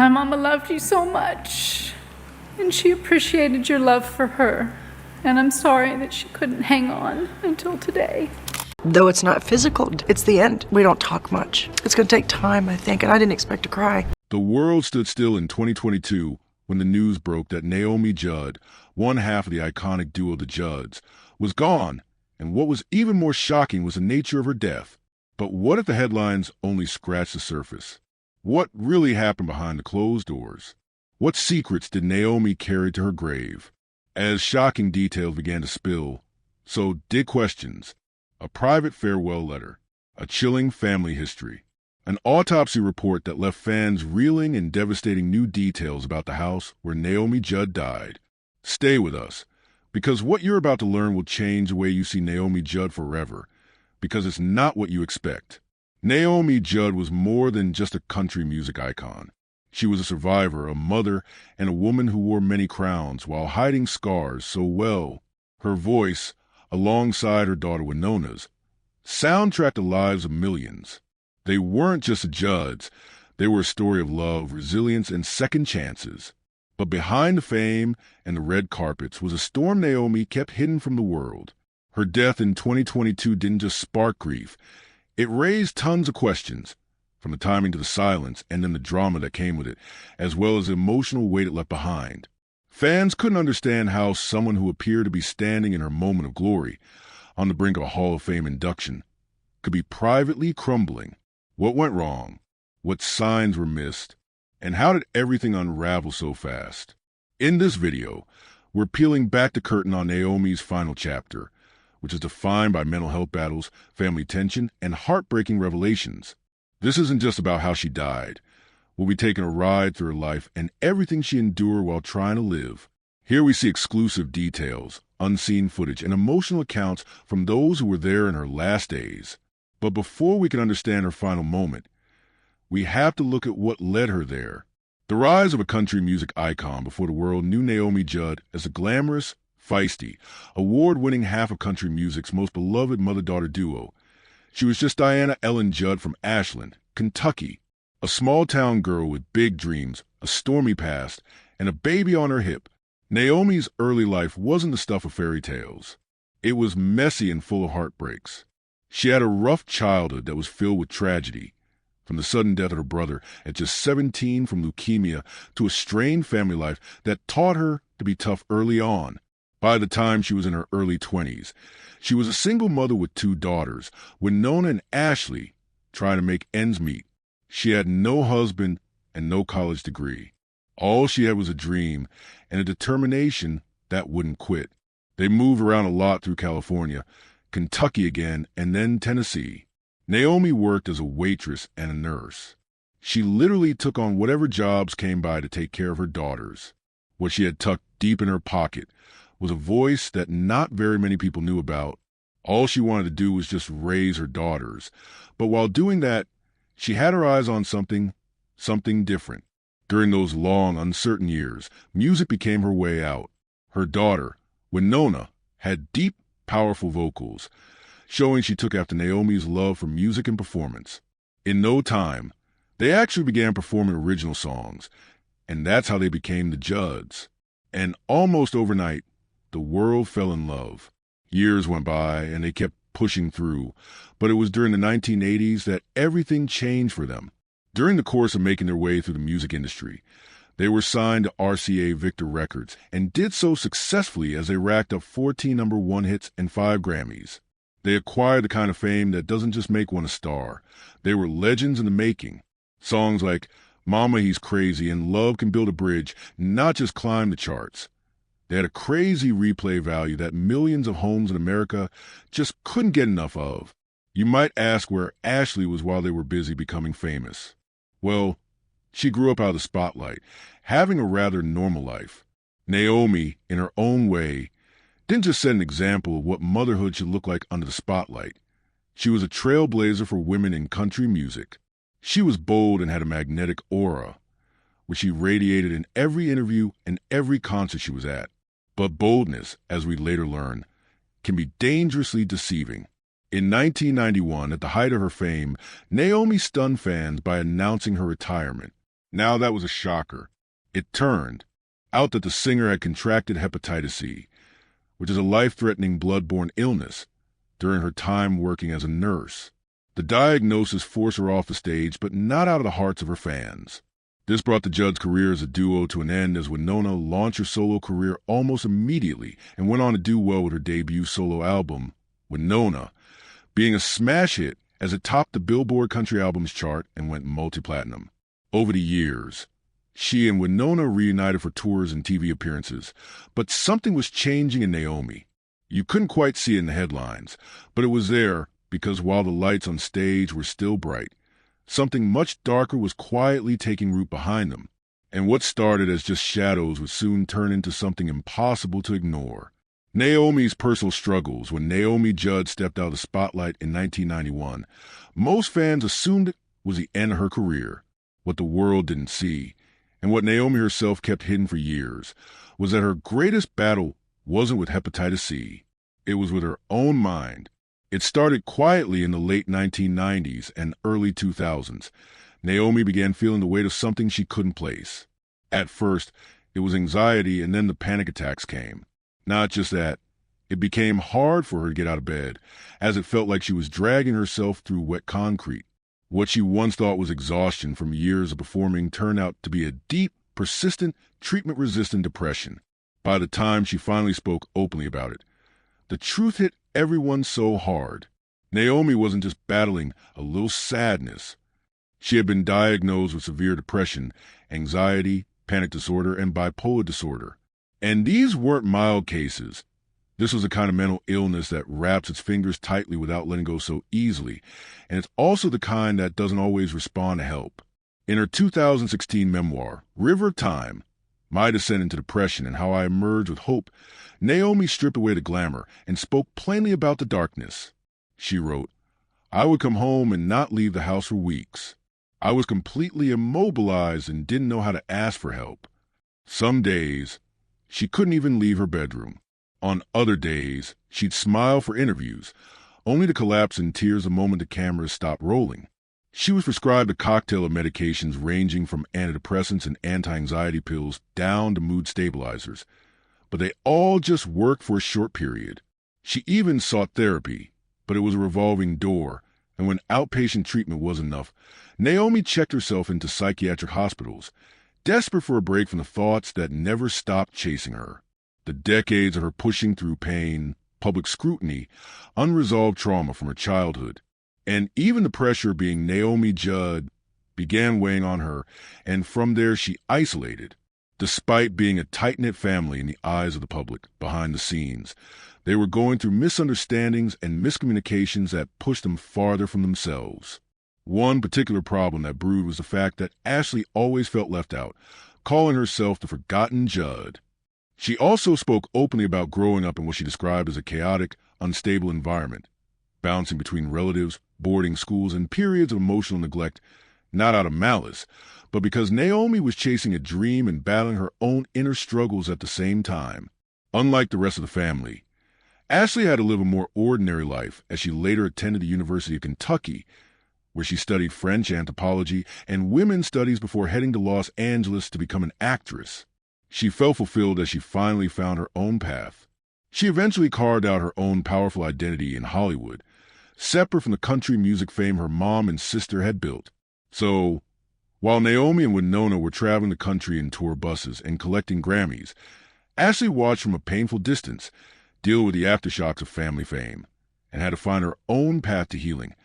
My mama loved you so much, and she appreciated your love for her. And I'm sorry that she couldn't hang on until today. Though it's not physical, it's the end. We don't talk much. It's going to take time, I think, and I didn't expect to cry. The world stood still in 2022 when the news broke that Naomi Judd, one half of the iconic duo The Judds, was gone. And what was even more shocking was the nature of her death. But what if the headlines only scratched the surface? What really happened behind the closed doors? What secrets did Naomi carry to her grave? As shocking details began to spill, so did questions. A private farewell letter, a chilling family history, an autopsy report that left fans reeling in devastating new details about the house where Naomi Judd died. Stay with us, because what you're about to learn will change the way you see Naomi Judd forever, because it's not what you expect. Naomi Judd was more than just a country music icon. She was a survivor, a mother, and a woman who wore many crowns while hiding scars so well. Her voice, alongside her daughter Winona's, soundtracked the lives of millions. They weren't just the Judds. They were a story of love, resilience, and second chances. But behind the fame and the red carpets was a storm Naomi kept hidden from the world. Her death in 2022 didn't just spark grief. It raised tons of questions, from the timing to the silence and then the drama that came with it, as well as the emotional weight it left behind. Fans couldn't understand how someone who appeared to be standing in her moment of glory, on the brink of a Hall of Fame induction, could be privately crumbling. What went wrong? What signs were missed? And how did everything unravel so fast? In this video, we're peeling back the curtain on Naomi's final chapter, which is defined by mental health battles, family tension, and heartbreaking revelations. This isn't just about how she died. We'll be taking a ride through her life and everything she endured while trying to live. Here we see exclusive details, unseen footage, and emotional accounts from those who were there in her last days. But before we can understand her final moment, we have to look at what led her there. The rise of a country music icon before the world knew Naomi Judd as a glamorous, feisty, award-winning half of country music's most beloved mother-daughter duo. She was just Diana Ellen Judd from Ashland, Kentucky, a small-town girl with big dreams, a stormy past, and a baby on her hip. Naomi's early life wasn't the stuff of fairy tales. It was messy and full of heartbreaks. She had a rough childhood that was filled with tragedy, from the sudden death of her brother at just 17 from leukemia to a strained family life that taught her to be tough early on. By the time she was in her early 20s, she was a single mother with 2 daughters, Winona and Ashley, trying to make ends meet. She had no husband and no college degree. All she had was a dream and a determination that wouldn't quit. They moved around a lot through California, Kentucky again, and then Tennessee. Naomi worked as a waitress and a nurse. She literally took on whatever jobs came by to take care of her daughters. What she had tucked deep in her pocket was a voice that not very many people knew about. All she wanted to do was just raise her daughters. But while doing that, she had her eyes on something different. During those long, uncertain years, music became her way out. Her daughter, Winona, had deep, powerful vocals, showing she took after Naomi's love for music and performance. In no time, they actually began performing original songs, and that's how they became the Judds. And almost overnight, the world fell in love. Years went by, and they kept pushing through, but it was during the 1980s that everything changed for them. During the course of making their way through the music industry, they were signed to RCA Victor Records and did so successfully as they racked up 14 #1 hits and 5 Grammys. They acquired the kind of fame that doesn't just make one a star. They were legends in the making. Songs like Mama He's Crazy and Love Can Build a Bridge not just climbed the charts. They had a crazy replay value that millions of homes in America just couldn't get enough of. You might ask where Ashley was while they were busy becoming famous. Well, she grew up out of the spotlight, having a rather normal life. Naomi, in her own way, didn't just set an example of what motherhood should look like under the spotlight. She was a trailblazer for women in country music. She was bold and had a magnetic aura, which she radiated in every interview and every concert she was at. But boldness, as we later learned, can be dangerously deceiving. In 1991, at the height of her fame, Naomi stunned fans by announcing her retirement. Now that was a shocker. It turned out that the singer had contracted hepatitis C, which is a life-threatening blood-borne illness, during her time working as a nurse. The diagnosis forced her off the stage, but not out of the hearts of her fans. This brought the Judds' career as a duo to an end as Winona launched her solo career almost immediately and went on to do well with her debut solo album, Winona, being a smash hit as it topped the Billboard Country Albums chart and went multi-platinum. Over the years, she and Winona reunited for tours and TV appearances, but something was changing in Naomi. You couldn't quite see it in the headlines, but it was there because while the lights on stage were still bright, something much darker was quietly taking root behind them, and what started as just shadows would soon turn into something impossible to ignore. Naomi's personal struggles. When Naomi Judd stepped out of the spotlight in 1991, most fans assumed it was the end of her career. What the world didn't see, and what Naomi herself kept hidden for years, was that her greatest battle wasn't with hepatitis C. It was with her own mind. It started quietly in the late 1990s and early 2000s. Naomi began feeling the weight of something she couldn't place. At first, it was anxiety, and then the panic attacks came. Not just that, it became hard for her to get out of bed, as it felt like she was dragging herself through wet concrete. What she once thought was exhaustion from years of performing turned out to be a deep, persistent, treatment-resistant depression. By the time she finally spoke openly about it, the truth hit everyone so hard. Naomi wasn't just battling a little sadness. She had been diagnosed with severe depression, anxiety, panic disorder, and bipolar disorder. And these weren't mild cases. This was a kind of mental illness that wraps its fingers tightly without letting go so easily, and it's also the kind that doesn't always respond to help. In her 2016 memoir, River of Time, My Descent into Depression and How I Emerged with Hope, Naomi stripped away the glamour and spoke plainly about the darkness. She wrote, "I would come home and not leave the house for weeks. I was completely immobilized and didn't know how to ask for help. Some days, she couldn't even leave her bedroom. On other days, she'd smile for interviews, only to collapse in tears the moment the cameras stopped rolling. She was prescribed a cocktail of medications ranging from antidepressants and anti-anxiety pills down to mood stabilizers, but they all just worked for a short period. She even sought therapy, but it was a revolving door, and when outpatient treatment wasn't enough, Naomi checked herself into psychiatric hospitals, desperate for a break from the thoughts that never stopped chasing her. The decades of her pushing through pain, public scrutiny, unresolved trauma from her childhood, and even the pressure of being Naomi Judd began weighing on her, and from there she isolated. Despite being a tight-knit family in the eyes of the public, behind the scenes, they were going through misunderstandings and miscommunications that pushed them farther from themselves. One particular problem that brewed was the fact that Ashley always felt left out, calling herself the forgotten Judd. She also spoke openly about growing up in what she described as a chaotic, unstable environment, bouncing between relatives, boarding schools, and periods of emotional neglect, not out of malice, but because Naomi was chasing a dream and battling her own inner struggles at the same time. Unlike the rest of the family, Ashley had to live a more ordinary life as she later attended the University of Kentucky, where she studied French anthropology and women's studies before heading to Los Angeles to become an actress. She felt fulfilled as she finally found her own path. She eventually carved out her own powerful identity in Hollywood, separate from the country music fame her mom and sister had built. So, while Naomi and Winona were traveling the country in tour buses and collecting Grammys, Ashley watched from a painful distance, deal with the aftershocks of family fame, and had to find her own path to healing,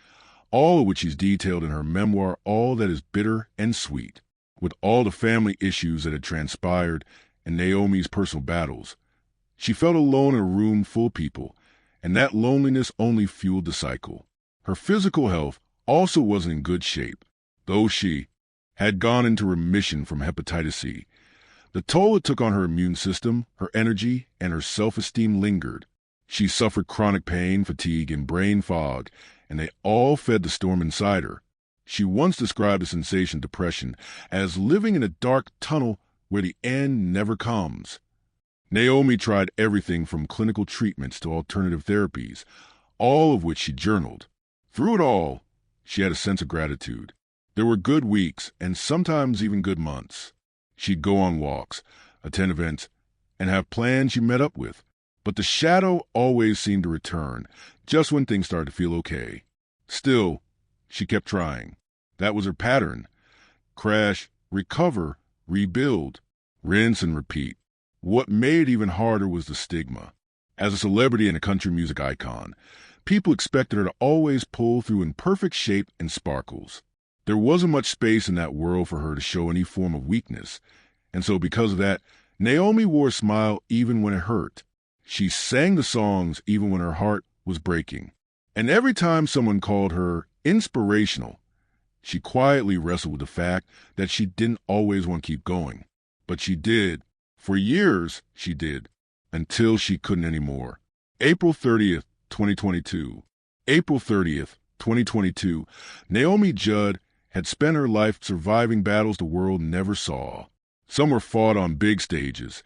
all of which she's detailed in her memoir, All That Is Bitter and Sweet. With all the family issues that had transpired and Naomi's personal battles, she felt alone in a room full of people, and that loneliness only fueled the cycle. Her physical health also wasn't in good shape, though she had gone into remission from hepatitis C. The toll it took on her immune system, her energy, and her self-esteem lingered. She suffered chronic pain, fatigue, and brain fog, and they all fed the storm inside her. She once described the sensation of depression as living in a dark tunnel where the end never comes. Naomi tried everything from clinical treatments to alternative therapies, all of which she journaled. Through it all, she had a sense of gratitude. There were good weeks and sometimes even good months. She'd go on walks, attend events, and have plans she met up with. But the shadow always seemed to return, just when things started to feel okay. Still, she kept trying. That was her pattern. Crash, recover, rebuild, rinse and repeat. What made it even harder was the stigma. As a celebrity and a country music icon, people expected her to always pull through in perfect shape and sparkles. There wasn't much space in that world for her to show any form of weakness, and so because of that, Naomi wore a smile even when it hurt. She sang the songs even when her heart was breaking. And every time someone called her inspirational, she quietly wrestled with the fact that she didn't always want to keep going. But she did. For years, she did. Until she couldn't anymore. April 30th, 2022. April 30th, 2022. Naomi Judd had spent her life surviving battles the world never saw. Some were fought on big stages,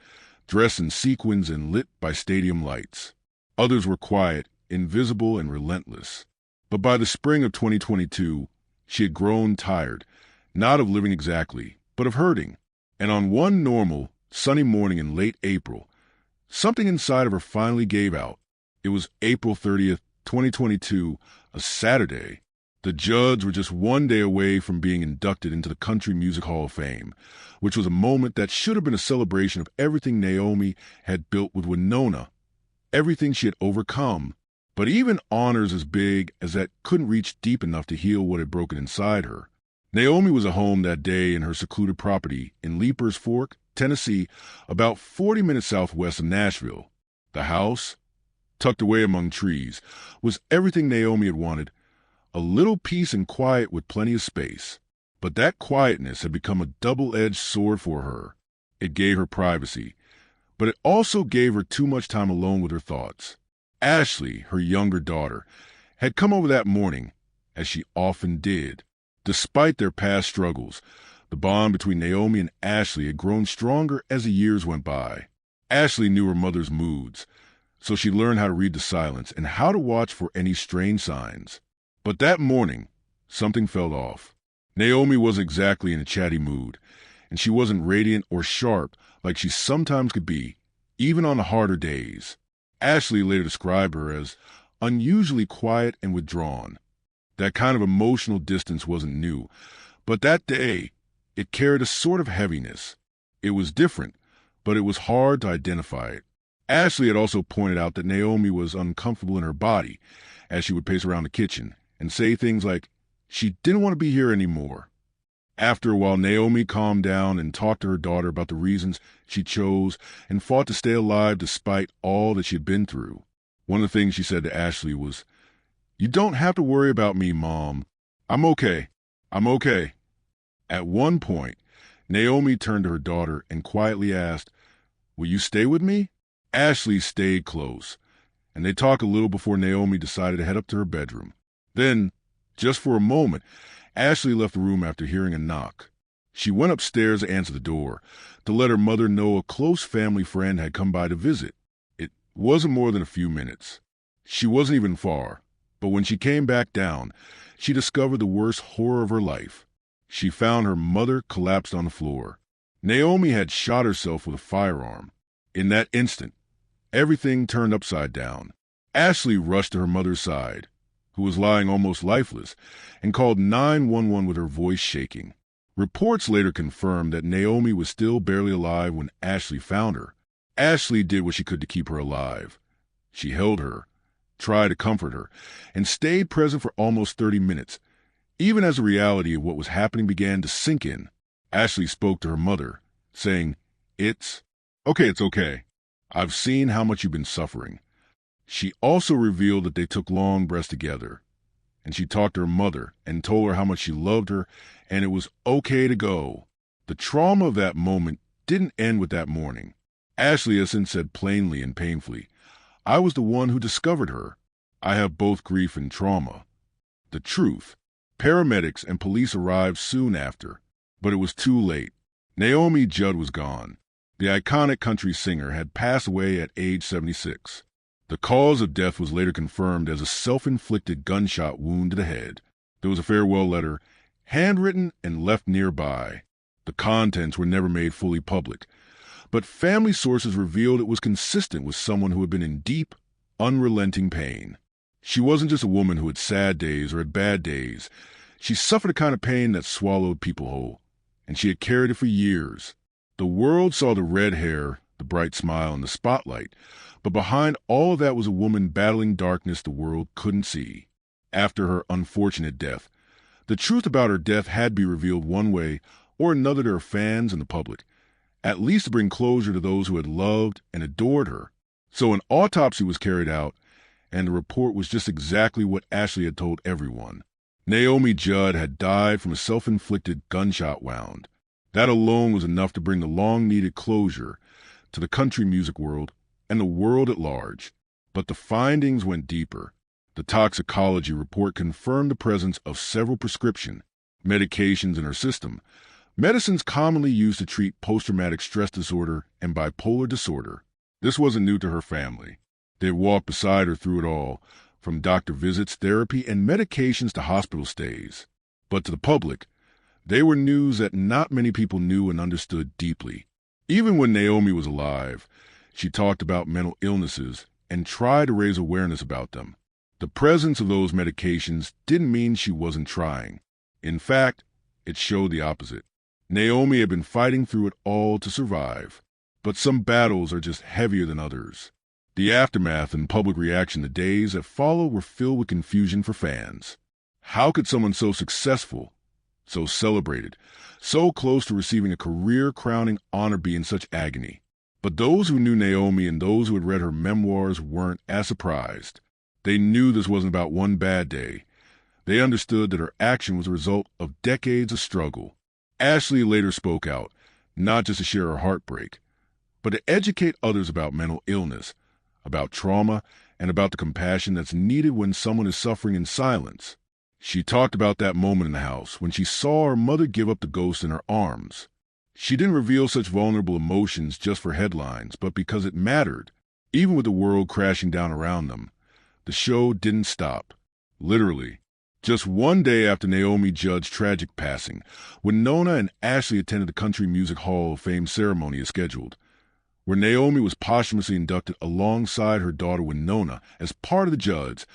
dressed in sequins and lit by stadium lights. Others were quiet, invisible, and relentless. But by the spring of 2022, she had grown tired, not of living exactly, but of hurting. And on one normal, sunny morning in late April, something inside of her finally gave out. It was April 30th, 2022, a Saturday. The Judds were just one day away from being inducted into the Country Music Hall of Fame, which was a moment that should have been a celebration of everything Naomi had built with Winona, everything she had overcome. But even honors as big as that couldn't reach deep enough to heal what had broken inside her. Naomi was at home that day in her secluded property in Leapers Fork, Tennessee, about 40 minutes southwest of Nashville. The house, tucked away among trees, was everything Naomi had wanted. A little peace and quiet with plenty of space. But that quietness had become a double-edged sword for her. It gave her privacy, but it also gave her too much time alone with her thoughts. Ashley, her younger daughter, had come over that morning, as she often did. Despite their past struggles, the bond between Naomi and Ashley had grown stronger as the years went by. Ashley knew her mother's moods, so she learned how to read the silence and how to watch for any strange signs. But that morning, something felt off. Naomi wasn't exactly in a chatty mood, and she wasn't radiant or sharp like she sometimes could be, even on the harder days. Ashley later described her as unusually quiet and withdrawn. That kind of emotional distance wasn't new, but that day, it carried a sort of heaviness. It was different, but it was hard to identify it. Ashley had also pointed out that Naomi was uncomfortable in her body as she would pace around the kitchen and say things like she didn't want to be here anymore. After a while, Naomi calmed down and talked to her daughter about the reasons she chose and fought to stay alive despite all that she had been through. One of the things she said to Ashley was, "You don't have to worry about me, Mom. I'm okay. I'm okay." At one point, Naomi turned to her daughter and quietly asked, "Will you stay with me?" Ashley stayed close, and they talked a little before Naomi decided to head up to her bedroom. Then, just for a moment, Ashley left the room after hearing a knock. She went upstairs to answer the door, to let her mother know a close family friend had come by to visit. It wasn't more than a few minutes. She wasn't even far, but when she came back down, she discovered the worst horror of her life. She found her mother collapsed on the floor. Naomi had shot herself with a firearm. In that instant, everything turned upside down. Ashley rushed to her mother's side, who was lying almost lifeless, and called 911 with her voice shaking. Reports later confirmed that Naomi was still barely alive when Ashley found her. Ashley did what she could to keep her alive. She held her, tried to comfort her, and stayed present for almost 30 minutes, even as the reality of what was happening began to sink in. Ashley spoke to her mother, saying, It's okay. I've seen how much you've been suffering." She also revealed that they took long breaths together, and she talked to her mother and told her how much she loved her and it was okay to go. The trauma of that moment didn't end with that morning. Ashley has since said plainly and painfully, "I was the one who discovered her. I have both grief and trauma." The truth, paramedics and police arrived soon after, but it was too late. Naomi Judd was gone. The iconic country singer had passed away at age 76. The cause of death was later confirmed as a self-inflicted gunshot wound to the head. There was a farewell letter handwritten and left nearby. The contents were never made fully public, but family sources revealed it was consistent with someone who had been in deep, unrelenting pain. She wasn't just a woman who had sad days or had bad days. She suffered a kind of pain that swallowed people whole, and she had carried it for years. The world saw the red hair, the bright smile, and the spotlight, but behind all of that was a woman battling darkness the world couldn't see. After her unfortunate death, the truth about her death had to be revealed one way or another to her fans and the public, at least to bring closure to those who had loved and adored her. So an autopsy was carried out, and the report was just exactly what Ashley had told everyone. Naomi Judd had died from a self-inflicted gunshot wound. That alone was enough to bring the long-needed closure to the country music world and the world at large. But the findings went deeper. The toxicology report confirmed the presence of several prescription medications in her system, medicines commonly used to treat post-traumatic stress disorder and bipolar disorder. This wasn't new to her family. They had walked beside her through it all, from doctor visits, therapy, and medications to hospital stays. But to the public, they were news that not many people knew and understood deeply. Even when Naomi was alive, she talked about mental illnesses and tried to raise awareness about them. The presence of those medications didn't mean she wasn't trying. In fact, it showed the opposite. Naomi had been fighting through it all to survive. But some battles are just heavier than others. The aftermath and public reaction the days that followed were filled with confusion for fans. How could someone so successful, so celebrated, so close to receiving a career-crowning honor be in such agony? But those who knew Naomi and those who had read her memoirs weren't as surprised. They knew this wasn't about one bad day. They understood that her action was a result of decades of struggle. Ashley later spoke out, not just to share her heartbreak, but to educate others about mental illness, about trauma, and about the compassion that's needed when someone is suffering in silence. She talked about that moment in the house when she saw her mother give up the ghost in her arms. She didn't reveal such vulnerable emotions just for headlines, but because it mattered. Even with the world crashing down around them, the show didn't stop. Literally. Just one day after Naomi Judd's tragic passing, Winona and Ashley attended the Country Music Hall of Fame ceremony as scheduled, where Naomi was posthumously inducted alongside her daughter Winona as part of the Judds,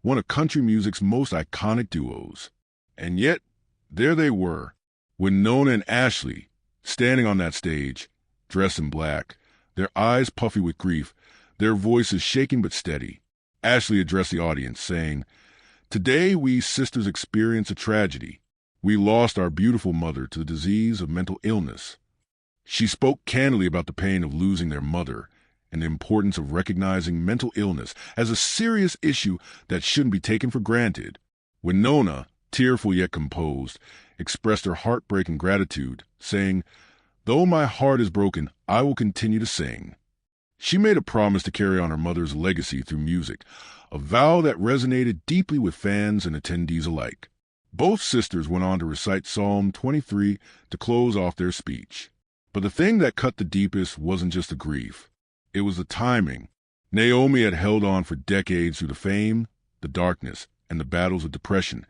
one of country music's most iconic duos. And yet, there they were, Winona and Ashley, standing on that stage, dressed in black, their eyes puffy with grief, their voices shaking but steady. Ashley addressed the audience, saying, "Today we sisters experience a tragedy. We lost our beautiful mother to the disease of mental illness." She spoke candidly about the pain of losing their mother and the importance of recognizing mental illness as a serious issue that shouldn't be taken for granted. Winona, tearful yet composed, expressed her heartbreak and gratitude, saying, "Though my heart is broken, I will continue to sing." She made a promise to carry on her mother's legacy through music, a vow that resonated deeply with fans and attendees alike. Both sisters went on to recite Psalm 23 to close off their speech. But the thing that cut the deepest wasn't just the grief. It was the timing. Naomi had held on for decades through the fame, the darkness, and the battles of depression.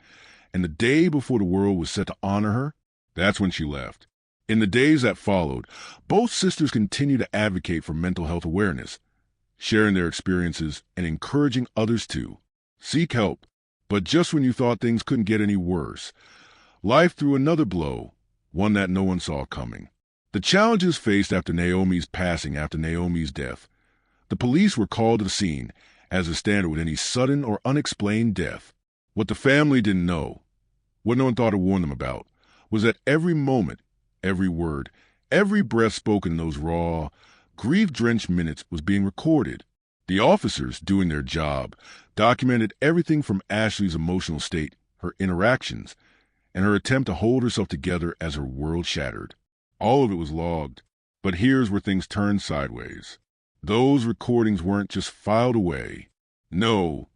And the day before the world was set to honor her, that's when she left. In the days that followed, both sisters continued to advocate for mental health awareness, sharing their experiences and encouraging others to seek help. But just when you thought things couldn't get any worse, life threw another blow, one that no one saw coming. The challenges faced after Naomi's passing, after Naomi's death. The police were called to the scene, as a standard with any sudden or unexplained death. What the family didn't know, what no one thought to warn them about, was that every moment, every word, every breath spoken in those raw, grief-drenched minutes was being recorded. The officers, doing their job, documented everything from Ashley's emotional state, her interactions, and her attempt to hold herself together as her world shattered. All of it was logged, but here's where things turned sideways. Those recordings weren't just filed away. No,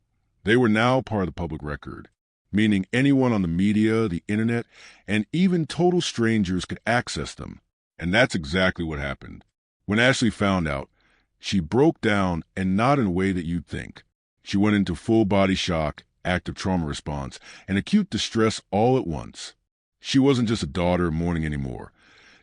they were now part of the public record, meaning anyone on the media, the internet, and even total strangers could access them. And that's exactly what happened. When Ashley found out, she broke down, and not in a way that you'd think. She went into full-body shock, active trauma response, and acute distress all at once. She wasn't just a daughter mourning anymore.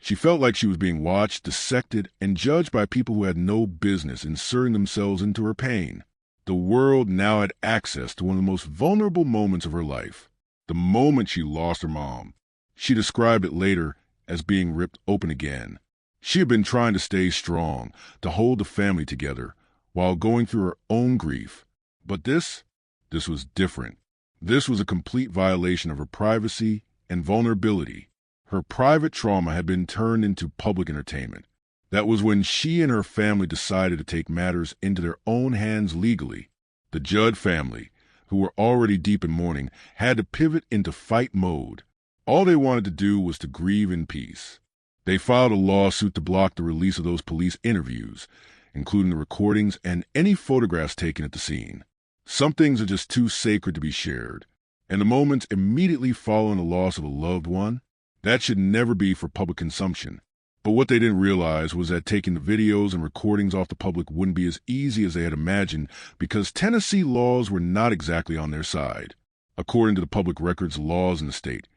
She felt like she was being watched, dissected, and judged by people who had no business inserting themselves into her pain. The world now had access to one of the most vulnerable moments of her life, the moment she lost her mom. She described it later as being ripped open again. She had been trying to stay strong, to hold the family together, while going through her own grief. But this was different. This was a complete violation of her privacy and vulnerability. Her private trauma had been turned into public entertainment. That was when she and her family decided to take matters into their own hands legally. The Judd family, who were already deep in mourning, had to pivot into fight mode. All they wanted to do was to grieve in peace. They filed a lawsuit to block the release of those police interviews, including the recordings and any photographs taken at the scene. Some things are just too sacred to be shared, and the moments immediately following the loss of a loved one, that should never be for public consumption. But what they didn't realize was that taking the videos and recordings off the public wouldn't be as easy as they had imagined, because Tennessee laws were not exactly on their side. According to the public records laws in the state,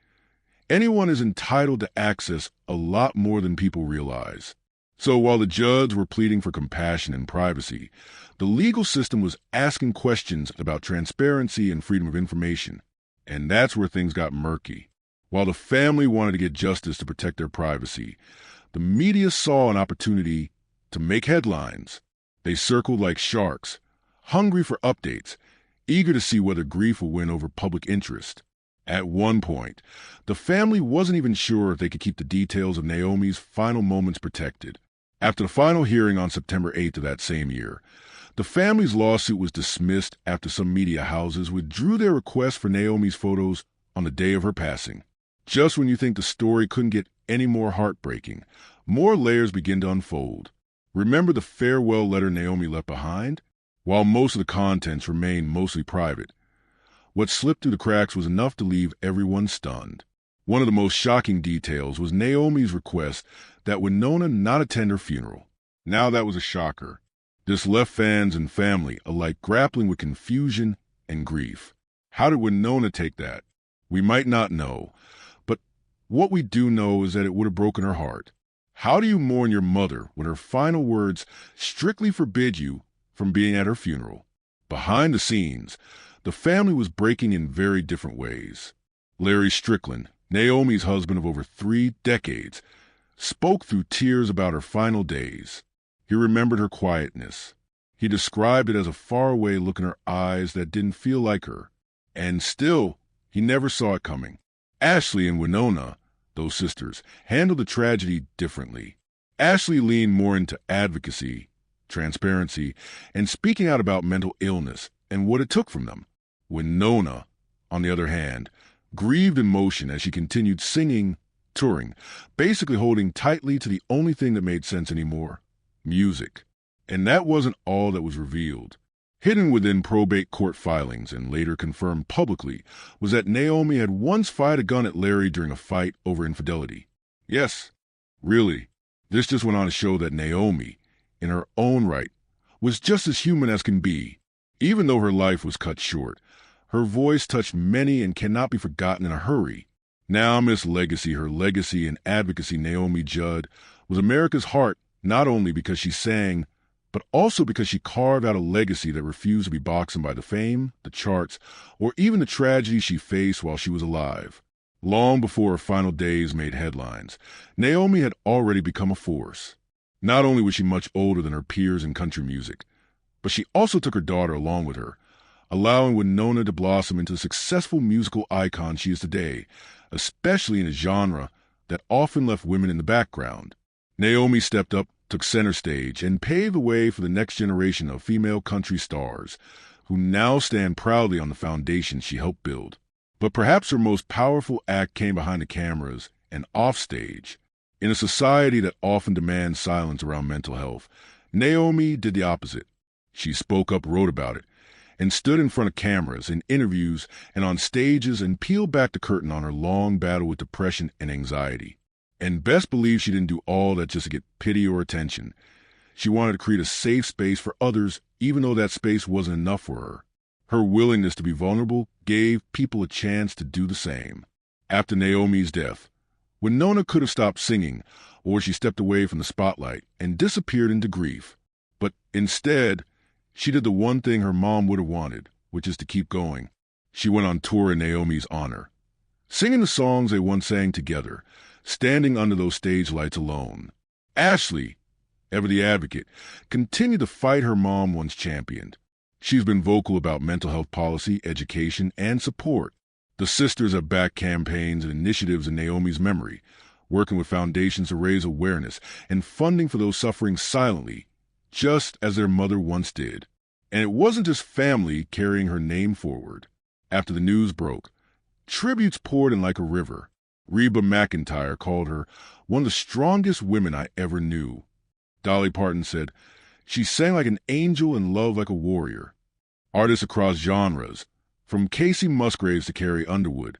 anyone is entitled to access a lot more than people realize. So while the Judds were pleading for compassion and privacy, the legal system was asking questions about transparency and freedom of information. And that's where things got murky. While the family wanted to get justice to protect their privacy, the media saw an opportunity to make headlines. They circled like sharks, hungry for updates, eager to see whether grief will win over public interest. At one point, the family wasn't even sure if they could keep the details of Naomi's final moments protected. After the final hearing on September 8th of that same year, the family's lawsuit was dismissed after some media houses withdrew their request for Naomi's photos on the day of her passing. Just when you think the story couldn't get any more heartbreaking, more layers begin to unfold. Remember the farewell letter Naomi left behind? While most of the contents remained mostly private, what slipped through the cracks was enough to leave everyone stunned. One of the most shocking details was Naomi's request that Winona not attend her funeral. Now that was a shocker. This left fans and family alike grappling with confusion and grief. How did Winona take that? We might not know, but what we do know is that it would have broken her heart. How do you mourn your mother when her final words strictly forbid you from being at her funeral? Behind the scenes, the family was breaking in very different ways. Larry Strickland, Naomi's husband of over 3 decades, spoke through tears about her final days. He remembered her quietness. He described it as a faraway look in her eyes that didn't feel like her. And still, he never saw it coming. Ashley and Winona, those sisters, handled the tragedy differently. Ashley leaned more into advocacy, transparency, and speaking out about mental illness and what it took from them. Winona, on the other hand, grieved emotion as she continued singing, touring, basically holding tightly to the only thing that made sense anymore, music. And that wasn't all that was revealed. Hidden within probate court filings and later confirmed publicly was that Naomi had once fired a gun at Larry during a fight over infidelity. Yes, really, this just went on to show that Naomi, in her own right, was just as human as can be. Even though her life was cut short, her voice touched many and cannot be forgotten in a hurry. Now Miss Legacy, her legacy and advocacy, Naomi Judd, was America's heart not only because she sang, but also because she carved out a legacy that refused to be boxed by the fame, the charts, or even the tragedy she faced while she was alive. Long before her final days made headlines, Naomi had already become a force. Not only was she much older than her peers in country music, but she also took her daughter along with her, allowing Winona to blossom into the successful musical icon she is today, especially in a genre that often left women in the background. Naomi stepped up, took center stage, and paved the way for the next generation of female country stars, who now stand proudly on the foundation she helped build. But perhaps her most powerful act came behind the cameras and offstage. In a society that often demands silence around mental health, Naomi did the opposite. She spoke up, wrote about it, and stood in front of cameras, in interviews, and on stages and peeled back the curtain on her long battle with depression and anxiety. And best believe she didn't do all that just to get pity or attention. She wanted to create a safe space for others, even though that space wasn't enough for her. Her willingness to be vulnerable gave people a chance to do the same. After Naomi's death, when Nona could have stopped singing, or she stepped away from the spotlight and disappeared into grief. But instead, she did the one thing her mom would have wanted, which is to keep going. She went on tour in Naomi's honor, singing the songs they once sang together, standing under those stage lights alone. Ashley, ever the advocate, continued to fight her mom once championed. She's been vocal about mental health policy, education, and support. The sisters have backed campaigns and initiatives in Naomi's memory, working with foundations to raise awareness and funding for those suffering silently, just as their mother once did. And it wasn't just family carrying her name forward. After the news broke, tributes poured in like a river. Reba McEntire called her one of the strongest women I ever knew. Dolly Parton said, "She sang like an angel and loved like a warrior." Artists across genres, from Casey Musgraves to Carrie Underwood,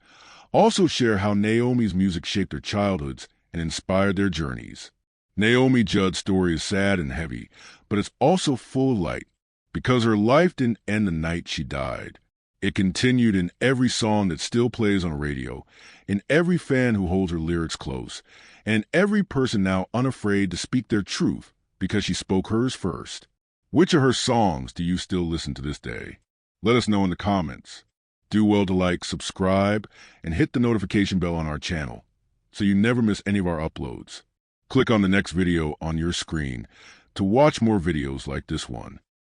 also share how Naomi's music shaped their childhoods and inspired their journeys. Naomi Judd's story is sad and heavy, but it's also full of light, because her life didn't end the night she died. It continued in every song that still plays on radio, in every fan who holds her lyrics close, and every person now unafraid to speak their truth because she spoke hers first. Which of her songs do you still listen to this day? Let us know in the comments. Do well to like, subscribe, and hit the notification bell on our channel so you never miss any of our uploads. Click on the next video on your screen to watch more videos like this one.